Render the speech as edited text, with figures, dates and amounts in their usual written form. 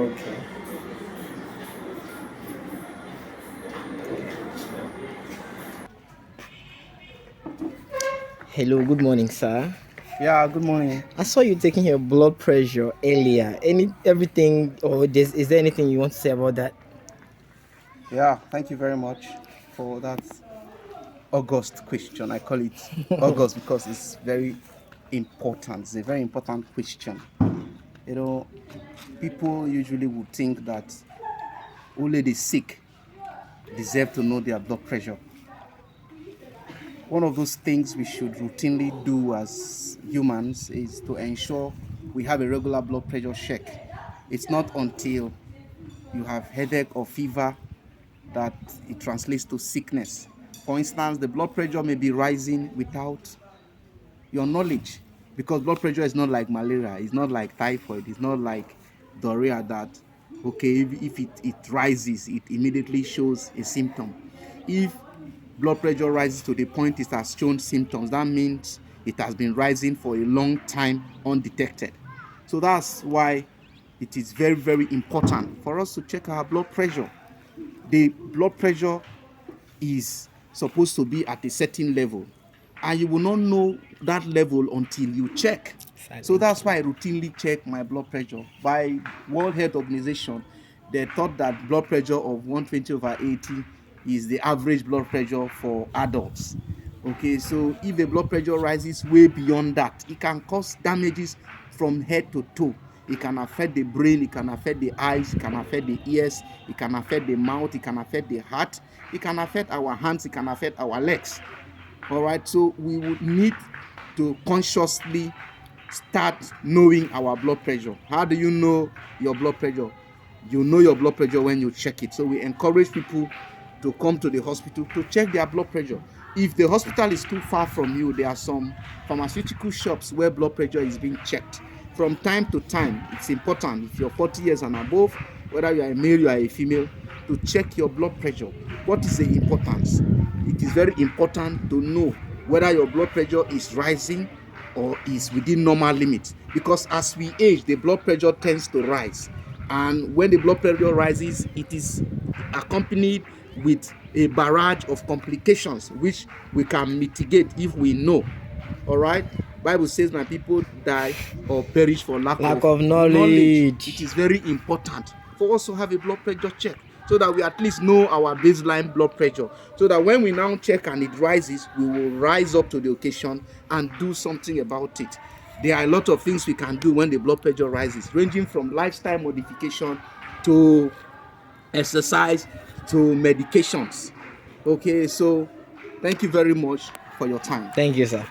Okay. Hello, good morning, sir. Yeah, good morning. I saw you taking your blood pressure earlier. Everything, or is there anything you want to say about that? Yeah, thank you very much for that August question. I call it August because it's very important. It's a very important question. You know, people usually would think that only the sick deserve to know their blood pressure. One of those things we should routinely do as humans is to ensure we have a regular blood pressure check. It's not until you have headache or fever that it translates to sickness. For instance, the blood pressure may be rising without your knowledge, because blood pressure is not like malaria, it's not like typhoid, it's not like diarrhea that, okay, if it rises, it immediately shows a symptom. If blood pressure rises to the point it has shown symptoms, that means it has been rising for a long time undetected. So that's why it is very, very important for us to check our blood pressure. The blood pressure is supposed to be at a certain level, and you will not know that level until you check. So that's Silently. why I routinely check my blood pressure. By World Health Organization, they thought that blood pressure of 120 over 80 is the average blood pressure for adults. Okay, so if the blood pressure rises way beyond that, it can cause damages from head to toe. It can affect the brain, it can affect the eyes, it can affect the ears, it can affect the mouth, it can affect the heart, it can affect our hands, it can affect our legs. All right, so we would need to consciously start knowing our blood pressure. How do you know your blood pressure? You know your blood pressure when you check it. So we encourage people to come to the hospital to check their blood pressure. If the hospital is too far from you, there are some pharmaceutical shops where blood pressure is being checked. From time to time, it's important, if you're 40 years and above, whether you are a male, you are a female, to check your blood pressure. What is the importance? It is very important to know whether your blood pressure is rising or is within normal limits, because as we age, the blood pressure tends to rise, and when the blood pressure rises, it is accompanied with a barrage of complications which we can mitigate if we know. All right, Bible says my people die or perish for lack Lack of of knowledge. It knowledge. is very important for us to have a blood pressure check, so that we at least know our baseline blood pressure, so that when we now check and it rises, we will rise up to the occasion and do something about it. There are a lot of things we can do when the blood pressure rises, ranging from lifestyle modification to exercise to medications. Okay, so thank you very much for your time. Thank you, sir.